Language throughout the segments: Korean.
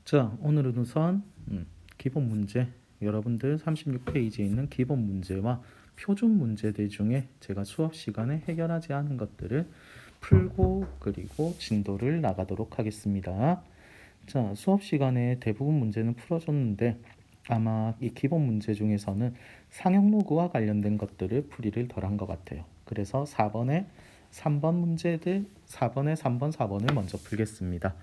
자, 오늘은 우선 기본 문제, 여러분들 36페이지에 있는 기본 문제와 표준 문제들 중에 제가 수업 시간에 해결하지 않은 것들을 풀고 그리고 진도를 나가도록 하겠습니다. 자, 수업 시간에 대부분 문제는 풀어줬는데 아마 이 기본 문제 중에서는 상형 로그와 관련된 것들을 풀이를 덜 한 것 같아요. 그래서 4번에 3번 문제들, 4번에 3번, 4번을 먼저 풀겠습니다.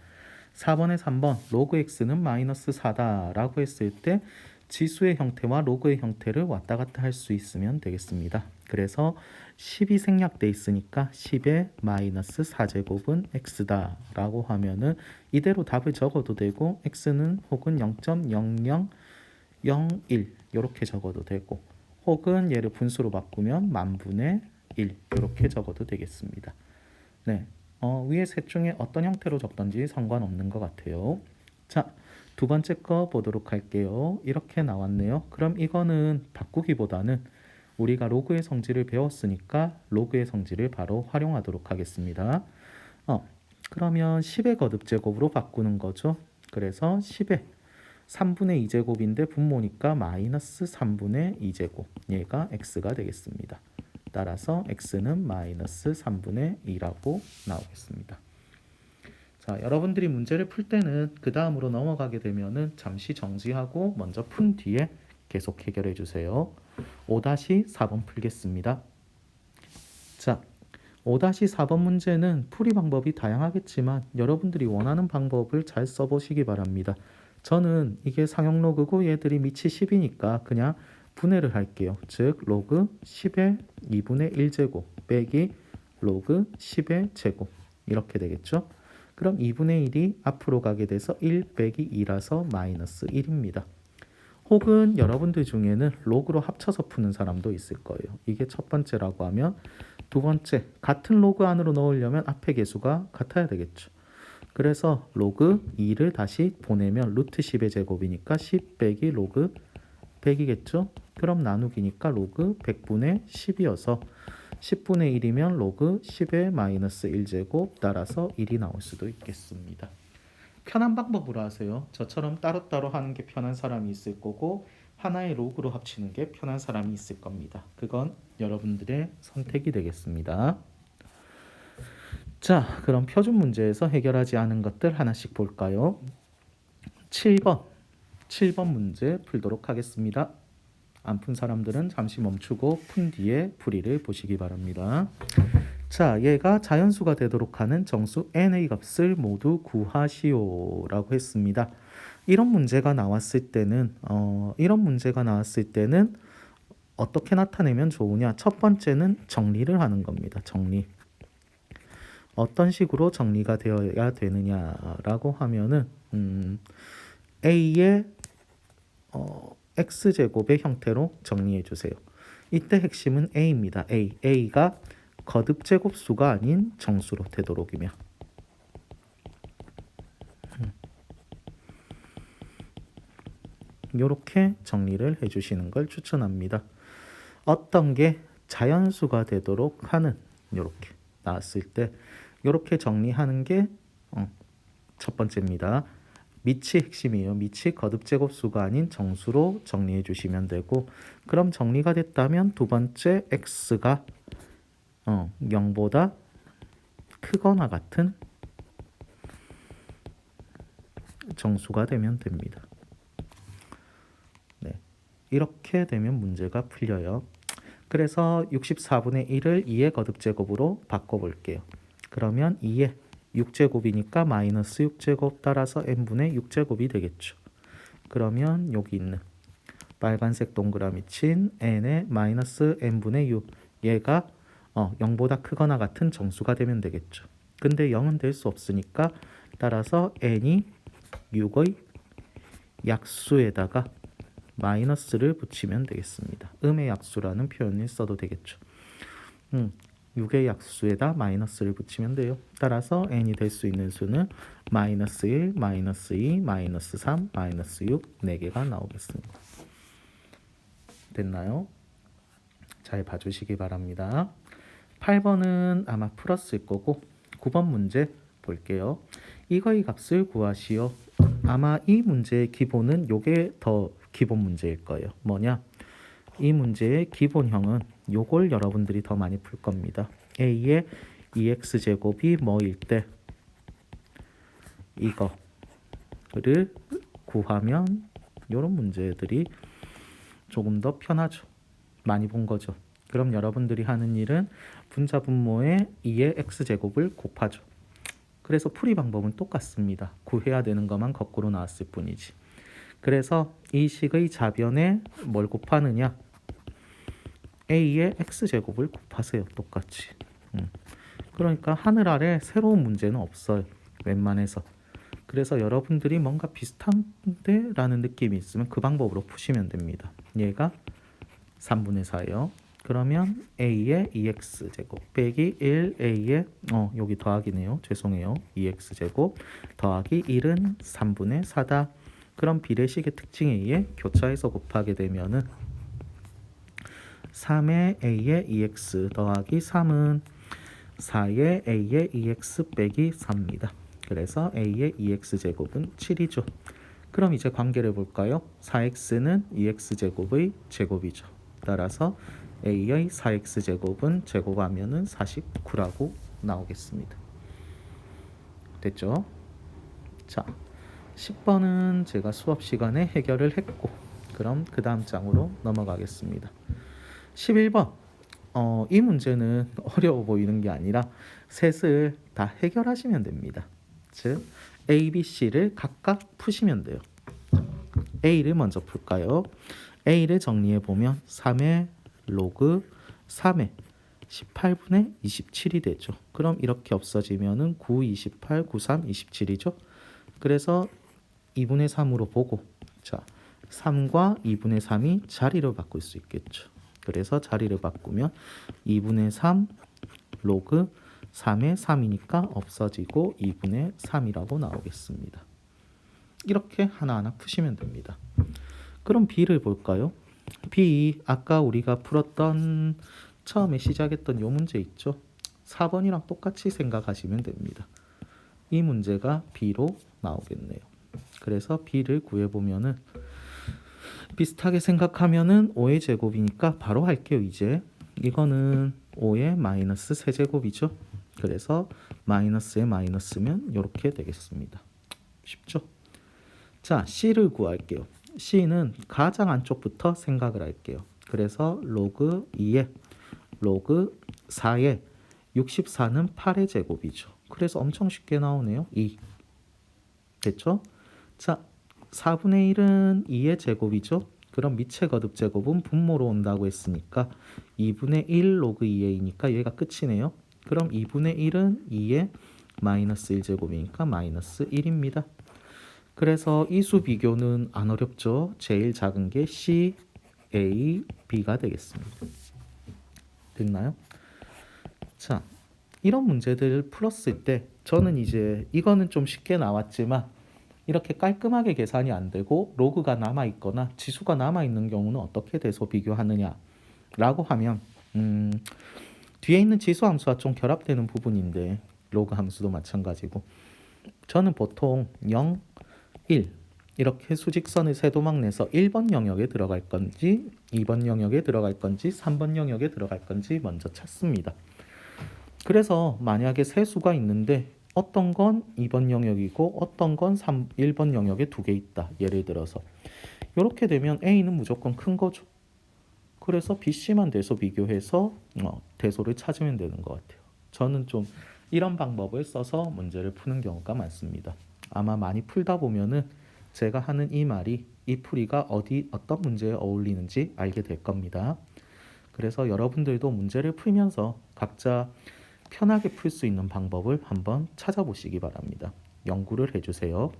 4번에 3번 로그 x는 마이너스 4다 라고 했을 때 지수의 형태와 로그의 형태를 왔다 갔다 할 수 있으면 되겠습니다. 그래서 10이 생략돼 있으니까 10의 마이너스 4제곱은 x다 라고 하면은 이대로 답을 적어도 되고 x는 혹은 0.0001 이렇게 적어도 되고 혹은 얘를 분수로 바꾸면 만분의 1 이렇게 적어도 되겠습니다. 네, 위에 셋 중에 어떤 형태로 적던지 상관없는 것 같아요. 자, 두 번째 거 보도록 할게요. 이렇게 나왔네요. 그럼 이거는 바꾸기보다는 우리가 로그의 성질을 배웠으니까 로그의 성질을 바로 활용하도록 하겠습니다. 그러면 10의 거듭제곱으로 바꾸는 거죠. 그래서 10의 3분의 2제곱인데 분모니까 마이너스 3분의 2제곱, 얘가 x가 되겠습니다. 따라서 x는 마이너스 3분의 2라고 나오겠습니다. 자, 여러분들이 문제를 풀 때는 그 다음으로 넘어가게 되면은 잠시 정지하고 먼저 푼 뒤에 계속 해결해 주세요. 5-4번 풀겠습니다. 자, 5-4번 문제는 풀이 방법이 다양하겠지만 여러분들이 원하는 방법을 잘 써보시기 바랍니다. 저는 이게 상형 로그고 얘들이 밑이 10이니까 그냥 분해를 할게요. 즉 로그 10의 2분의 1제곱 빼기 로그 10의 제곱 이렇게 되겠죠. 그럼 2분의 1이 앞으로 가게 돼서 1 빼기 2라서 마이너스 1입니다. 혹은 여러분들 중에는 로그로 합쳐서 푸는 사람도 있을 거예요. 이게 첫 번째라고 하면 두 번째, 같은 로그 안으로 넣으려면 앞에 개수가 같아야 되겠죠. 그래서 로그 2를 다시 보내면 루트 10의 제곱이니까 10 빼기 로그 100이겠죠. 그럼 나누기니까 로그 100분의 10이어서 10분의 1이면 로그 10의 마이너스 1제곱 따라서 1이 나올 수도 있겠습니다. 편한 방법으로 하세요. 저처럼 따로따로 하는 게 편한 사람이 있을 거고 하나의 로그로 합치는 게 편한 사람이 있을 겁니다. 그건 여러분들의 선택이 되겠습니다. 자, 그럼 표준 문제에서 해결하지 않은 것들 하나씩 볼까요? 7번 문제 풀도록 하겠습니다. 안 푼 사람들은 잠시 멈추고 푼 뒤에 풀이를 보시기 바랍니다. 자, 얘가 자연수가 되도록 하는 정수 n의 값을 모두 구하시오 라고 했습니다. 이런 문제가 나왔을 때는 어떻게 나타내면 좋으냐? 첫 번째는 정리를 하는 겁니다. 정리. 어떤 식으로 정리가 되어야 되느냐라고 하면은 a의 x제곱의 형태로 정리해 주세요. 이때 핵심은 a입니다. a가 거듭제곱수가 아닌 정수로 되도록이며 이렇게 정리를 해주시는 걸 추천합니다. 어떤 게 자연수가 되도록 하는 이렇게 나왔을 때 이렇게 정리하는 게 첫 번째입니다. 밑이 핵심이에요. 밑이 거듭제곱수가 아닌 정수로 정리해 주시면 되고 그럼 정리가 됐다면 두 번째 x가 0보다 크거나 같은 정수가 되면 됩니다. 네, 이렇게 되면 문제가 풀려요. 그래서 64분의 1을 2의 거듭제곱으로 바꿔볼게요. 그러면 2의 6제곱이니까 마이너스 6제곱 따라서 n분의 6제곱이 되겠죠. 그러면 여기 있는 빨간색 동그라미 친 n의 마이너스 n분의 6 얘가 0보다 크거나 같은 정수가 되면 되겠죠. 근데 0은 될 수 없으니까 따라서 n이 6의 약수에다가 마이너스를 붙이면 되겠습니다. 음의 약수라는 표현을 써도 되겠죠. 6의 약수에다 마이너스를 붙이면 돼요. 따라서 n이 될 수 있는 수는 마이너스 1, 마이너스 2, 마이너스 3, 마이너스 6 4개가 나오겠습니다. 됐나요? 잘 봐주시기 바랍니다. 8번은 아마 풀었을 거고 9번 문제 볼게요. 이거의 값을 구하시오. 아마 이 문제의 기본은 요게 더 기본 문제일 거예요. 뭐냐? 이 문제의 기본형은 요걸 여러분들이 더 많이 풀 겁니다. a의 2x제곱이 뭐일 때 이거를 구하면 요런 문제들이 조금 더 편하죠. 많이 본 거죠. 그럼 여러분들이 하는 일은 분자분모에 2의 x제곱을 곱하죠. 그래서 풀이 방법은 똑같습니다. 구해야 되는 것만 거꾸로 나왔을 뿐이지. 그래서 이 식의 자변에 뭘 곱하느냐? a의 x제곱을 곱하세요. 똑같이. 그러니까 하늘 아래 새로운 문제는 없어요. 웬만해서. 그래서 여러분들이 뭔가 비슷한데? 라는 느낌이 있으면 그 방법으로 푸시면 됩니다. 얘가 3분의 4예요. 그러면 a의 2x제곱 빼기 1a의 여기 더하기네요. 죄송해요. 2x제곱 더하기 1은 3분의 4다. 그럼 비례식의 특징에 의해 교차해서 곱하게 되면은 3의 a의 2x 더하기 3은 4의 a의 2x 빼기 4입니다. 그래서 a의 2x제곱은 7이죠. 그럼 이제 관계를 볼까요? 4x는 2x제곱의 제곱이죠. 따라서 a의 4x제곱은 제곱하면은 49라고 나오겠습니다. 됐죠? 자, 10번은 제가 수업 시간에 해결을 했고, 그럼 그 다음 장으로 넘어가겠습니다. 11번. 이 문제는 어려워 보이는 게 아니라 셋을 다 해결하시면 됩니다. 즉, A, B, C를 각각 푸시면 돼요. A를 먼저 풀까요? A를 정리해 보면 3의 로그 3의 18분의 27이 되죠. 그럼 이렇게 없어지면은 9, 28, 93, 27이죠. 그래서 2분의 3으로 보고, 자, 3과 2분의 3이 자리를 바꿀 수 있겠죠. 그래서 자리를 바꾸면 2분의 3 로그 3의 3이니까 없어지고 2분의 3이라고 나오겠습니다. 이렇게 하나하나 푸시면 됩니다. 그럼 B를 볼까요? B, 아까 우리가 풀었던 처음에 시작했던 요 문제 있죠? 4번이랑 똑같이 생각하시면 됩니다. 이 문제가 B로 나오겠네요. 그래서 B를 구해보면은 비슷하게 생각하면은 5의 제곱이니까 바로 할게요. 이제 이거는 5의 마이너스 세제곱이죠. 그래서 마이너스에 마이너스면 이렇게 되겠습니다. 쉽죠? 자, C를 구할게요. C는 가장 안쪽부터 생각을 할게요. 그래서 로그 2에 로그 4에 64는 8의 제곱이죠. 그래서 엄청 쉽게 나오네요. 2. 됐죠? 자, 4분의 1은 2의 제곱이죠. 그럼 밑의 거듭 제곱은 분모로 온다고 했으니까 2분의 1 로그 2a니까 얘가 끝이네요. 그럼 2분의 1은 2의 마이너스 1제곱이니까 마이너스 1입니다. 그래서 이 수 비교는 안 어렵죠. 제일 작은 게 C, A, B가 되겠습니다. 됐나요? 자, 이런 문제들을 풀었을 때 저는 이제 이거는 좀 쉽게 나왔지만 이렇게 깔끔하게 계산이 안 되고 로그가 남아있거나 지수가 남아있는 경우는 어떻게 대소 비교하느냐 라고 하면 뒤에 있는 지수 함수와 좀 결합되는 부분인데 로그 함수도 마찬가지고 저는 보통 0, 1 이렇게 수직선을 세도막 내서 1번 영역에 들어갈 건지 2번 영역에 들어갈 건지 3번 영역에 들어갈 건지 먼저 찾습니다. 그래서 만약에 세 수가 있는데 어떤 건 2번 영역이고 어떤 건 1번 영역에 두 개 있다. 예를 들어서 이렇게 되면 A는 무조건 큰 거죠. 그래서 BC만 대소 비교해서 대소를 찾으면 되는 것 같아요. 저는 좀 이런 방법을 써서 문제를 푸는 경우가 많습니다. 아마 많이 풀다 보면은 제가 하는 이 말이 이 풀이가 어떤 문제에 어울리는지 알게 될 겁니다. 그래서 여러분들도 문제를 풀면서 각자 편하게 풀 수 있는 방법을 한번 찾아보시기 바랍니다. 연구를 해주세요.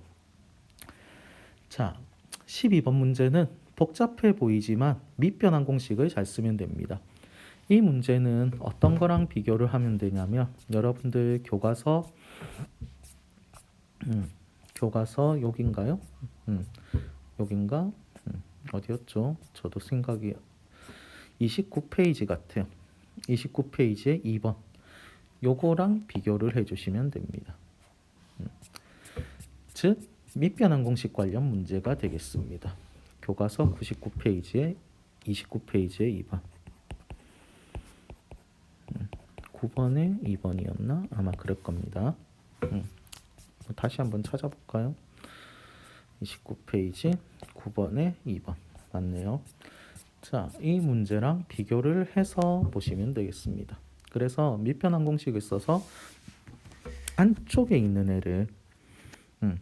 자, 12번 문제는 복잡해 보이지만 밑변환 공식을 잘 쓰면 됩니다. 이 문제는 어떤 거랑 비교를 하면 되냐면 여러분들 교과서 여긴가요? 여긴가? 어디였죠? 저도 생각이 29페이지 같아요. 29페이지에 2번 요거랑 비교를 해주시면 됩니다. 즉 밑변환 공식 관련 문제가 되겠습니다. 교과서 99페이지에 29페이지에 2번. 9번에 2번이었나? 아마 그럴 겁니다. 다시 한번 찾아볼까요? 29페이지 9번에 2번 맞네요. 자, 이 문제랑 비교를 해서 보시면 되겠습니다. 그래서 밑변환 공식을 써서 안쪽에 있는 애를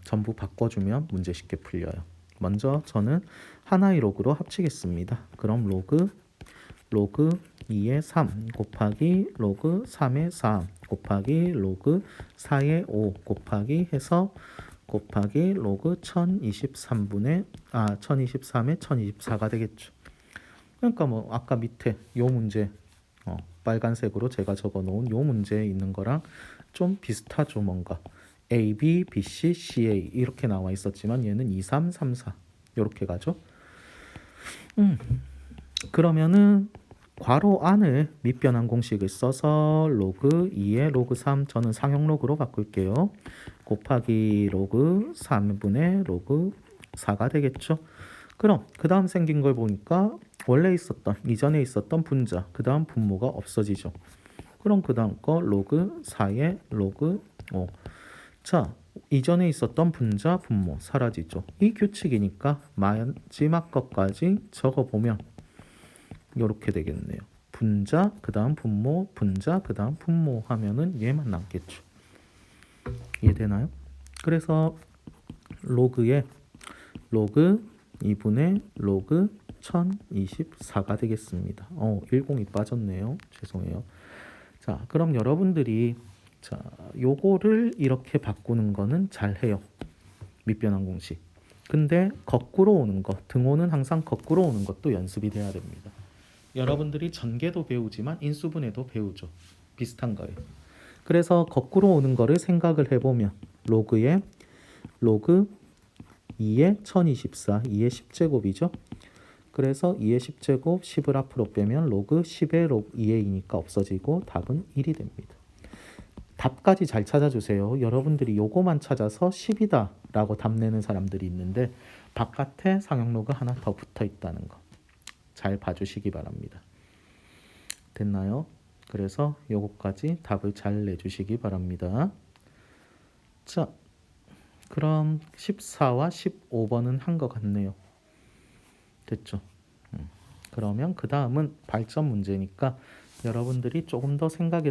전부 바꿔주면 문제 쉽게 풀려요. 먼저 저는 하나의 로그로 합치겠습니다. 그럼 로그 2의 3 곱하기 로그 3의 3 곱하기 로그 4의 5 곱하기 해서 곱하기 로그 1023의 1024가 되겠죠. 그러니까 뭐 아까 밑에 요 문제 빨간색으로 제가 적어 놓은 요 문제에 있는 거랑 좀 비슷하죠. 뭔가 A, B, B, C, C, A 이렇게 나와 있었지만 얘는 2, 3, 3, 4 이렇게 가죠. 그러면은 괄호 안을 밑변환 공식을 써서 로그 2에 로그 3 저는 상용 로그로 바꿀게요. 곱하기 로그 3분의 로그 4가 되겠죠. 그럼 그 다음 생긴 걸 보니까 원래 있었던 이전에 있었던 분자 그 다음 분모가 없어지죠. 그럼 그 다음 거 로그 4에 로그 5. 자, 이전에 있었던 분자 분모 사라지죠. 이 규칙이니까 마지막 것까지 적어보면 이렇게 되겠네요. 분자 그 다음 분모 분자 그 다음 분모 하면은 얘만 남겠죠. 이해되나요? 그래서 로그에 로그 2분의 로그 1024가 되겠습니다. 10이 빠졌네요. 죄송해요. 자, 그럼 여러분들이 자, 요거를 이렇게 바꾸는 거는 잘 해요. 밑변환 공식. 근데 거꾸로 오는 거, 등호는 항상 거꾸로 오는 것도 연습이 돼야 됩니다. 여러분들이 전개도 배우지만 인수분해도 배우죠. 비슷한 거예요. 그래서 거꾸로 오는 거를 생각을 해보면 로그에 로그 2의 1024, 2의 10제곱이죠. 그래서 2의 10제곱 10을 앞으로 빼면 로그 10의 로그 2의 2니까 없어지고 답은 1이 됩니다. 답까지 잘 찾아주세요. 여러분들이 요거만 찾아서 10이다 라고 답 내는 사람들이 있는데 바깥에 상용 로그 하나 더 붙어 있다는 거 잘 봐주시기 바랍니다. 됐나요? 그래서 요거까지 답을 잘 내주시기 바랍니다. 자, 그럼 14와 15번은 한 것 같네요. 됐죠? 그러면 그 다음은 발전 문제니까 여러분들이 조금 더 생각해서